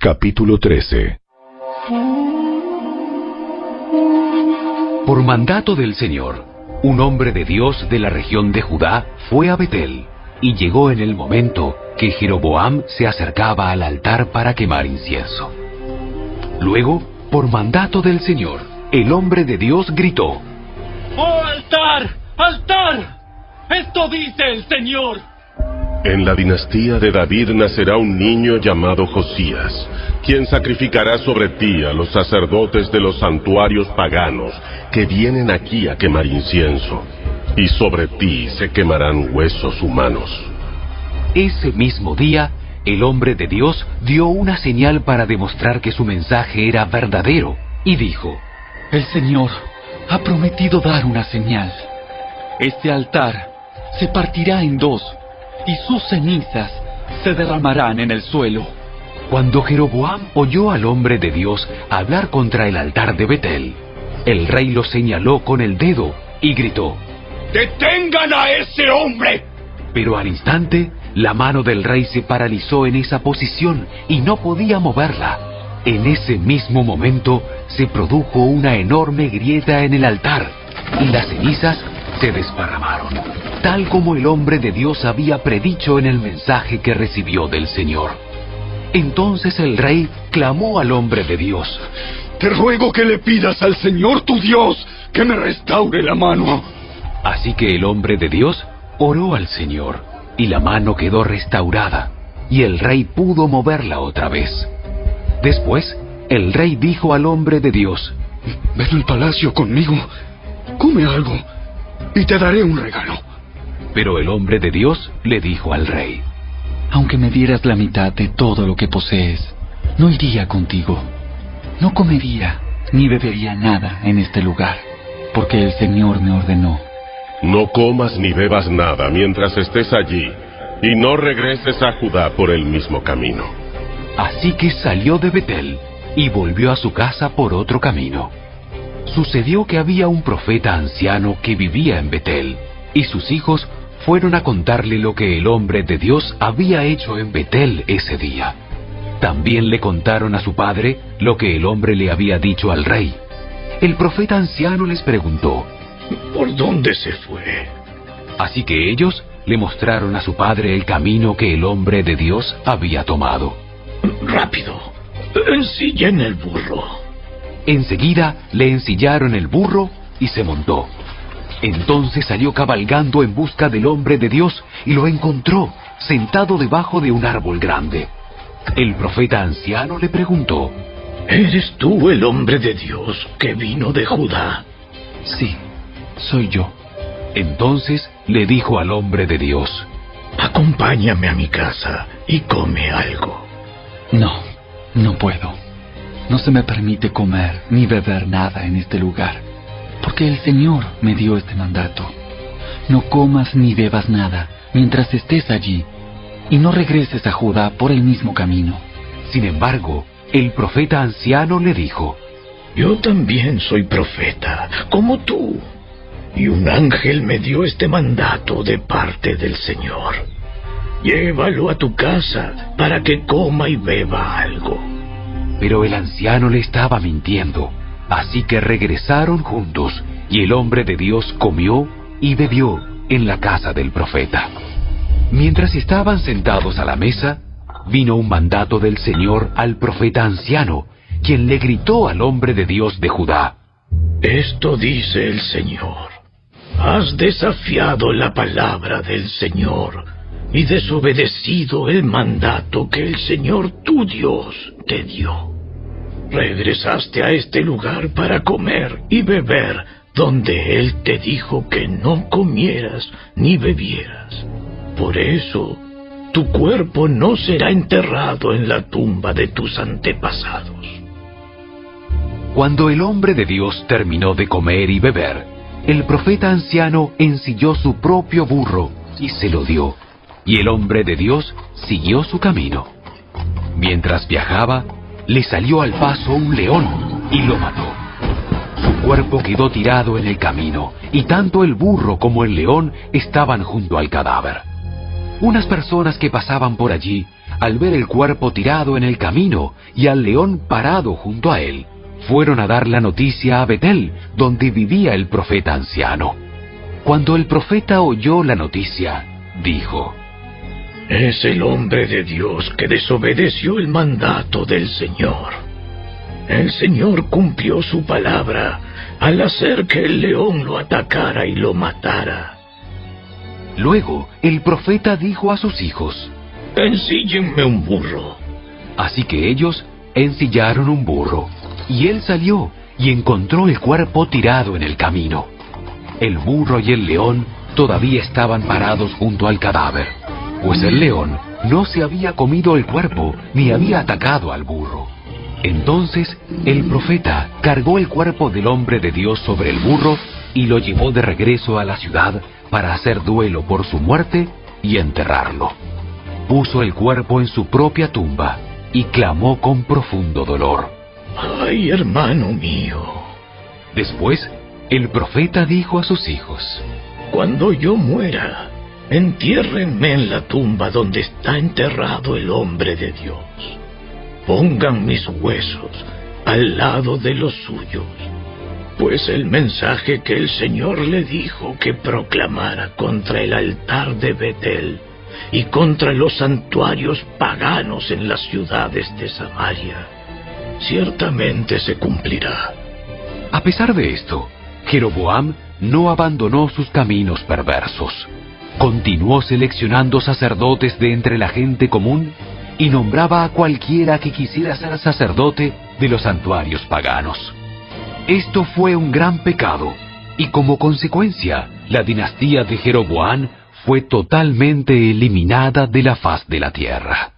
Capítulo 13. Por mandato del Señor, un hombre de Dios de la región de Judá fue a Betel, y llegó en el momento que Jeroboam se acercaba al altar para quemar incienso. Luego, por mandato del Señor, el hombre de Dios gritó: ¡Oh altar! ¡Altar! ¡Esto dice el Señor! En la dinastía de David nacerá un niño llamado Josías, quien sacrificará sobre ti a los sacerdotes de los santuarios paganos que vienen aquí a quemar incienso, y sobre ti se quemarán huesos humanos. Ese mismo día, el hombre de Dios dio una señal para demostrar que su mensaje era verdadero, y dijo: El Señor ha prometido dar una señal. Este altar se partirá en dos, y sus cenizas se derramarán en el suelo. Cuando Jeroboam oyó al hombre de Dios hablar contra el altar de Betel, el rey lo señaló con el dedo y gritó: ¡Detengan a ese hombre! Pero al instante, la mano del rey se paralizó en esa posición y no podía moverla. En ese mismo momento se produjo una enorme grieta en el altar y las cenizas se desparramaron, tal como el hombre de Dios había predicho en el mensaje que recibió del Señor. Entonces el rey clamó al hombre de Dios: Te ruego que le pidas al Señor tu Dios que me restaure la mano. Así que el hombre de Dios oró al Señor, y la mano quedó restaurada, y el rey pudo moverla otra vez. Después, el rey dijo al hombre de Dios: Ven al palacio conmigo, come algo, y te daré un regalo. Pero el hombre de Dios le dijo al rey: Aunque me dieras la mitad de todo lo que posees, no iría contigo. No comería ni bebería nada en este lugar, porque el Señor me ordenó: No comas ni bebas nada mientras estés allí, y no regreses a Judá por el mismo camino. Así que salió de Betel y volvió a su casa por otro camino. Sucedió que había un profeta anciano que vivía en Betel, y sus hijos fueron a contarle lo que el hombre de Dios había hecho en Betel ese día. También le contaron a su padre lo que el hombre le había dicho al rey. El profeta anciano les preguntó: ¿Por dónde se fue? Así que ellos le mostraron a su padre el camino que el hombre de Dios había tomado. Rápido, ensillen el burro. Enseguida le ensillaron el burro y se montó. Entonces salió cabalgando en busca del hombre de Dios y lo encontró sentado debajo de un árbol grande. El profeta anciano le preguntó: ¿Eres tú el hombre de Dios que vino de Judá? Sí, soy yo. Entonces le dijo al hombre de Dios: Acompáñame a mi casa y come algo. No puedo. No se me permite comer ni beber nada en este lugar, porque el Señor me dio este mandato. No comas ni bebas nada mientras estés allí, y no regreses a Judá por el mismo camino. Sin embargo, el profeta anciano le dijo: Yo también soy profeta, como tú, y un ángel me dio este mandato de parte del Señor. Llévalo a tu casa para que coma y beba algo. Pero el anciano le estaba mintiendo, así que regresaron juntos, y el hombre de Dios comió y bebió en la casa del profeta. Mientras estaban sentados a la mesa, vino un mandato del Señor al profeta anciano, quien le gritó al hombre de Dios de Judá: Esto dice el Señor: Has desafiado la palabra del Señor y desobedecido el mandato que el Señor tu Dios te dio. Regresaste a este lugar para comer y beber donde Él te dijo que no comieras ni bebieras. Por eso, tu cuerpo no será enterrado en la tumba de tus antepasados. Cuando el hombre de Dios terminó de comer y beber, el profeta anciano ensilló su propio burro y se lo dio, y el hombre de Dios siguió su camino. Mientras viajaba, le salió al paso un león y lo mató. Su cuerpo quedó tirado en el camino, y tanto el burro como el león estaban junto al cadáver. Unas personas que pasaban por allí al ver el cuerpo tirado en el camino y al león parado junto a él, fueron a dar la noticia a Betel, donde vivía el profeta anciano. Cuando el profeta oyó la noticia, dijo: Es el hombre de Dios que desobedeció el mandato del Señor. El Señor cumplió su palabra al hacer que el león lo atacara y lo matara. Luego el profeta dijo a sus hijos: Ensíllenme un burro. Así que ellos ensillaron un burro, y él salió y encontró el cuerpo tirado en el camino. El burro y el león todavía estaban parados junto al cadáver, pues el león no se había comido el cuerpo ni había atacado al burro. Entonces el profeta cargó el cuerpo del hombre de Dios sobre el burro y lo llevó de regreso a la ciudad para hacer duelo por su muerte y enterrarlo. Puso el cuerpo en su propia tumba y clamó con profundo dolor: ¡Ay, hermano mío! Después, el profeta dijo a sus hijos: Cuando yo muera, entiérrenme en la tumba donde está enterrado el hombre de Dios. Pongan mis huesos al lado de los suyos, pues el mensaje que el Señor le dijo que proclamara contra el altar de Betel y contra los santuarios paganos en las ciudades de Samaria, ciertamente se cumplirá. A pesar de esto, Jeroboam no abandonó sus caminos perversos. Continuó seleccionando sacerdotes de entre la gente común y nombraba a cualquiera que quisiera ser sacerdote de los santuarios paganos. Esto fue un gran pecado, y como consecuencia, la dinastía de Jeroboam fue totalmente eliminada de la faz de la tierra.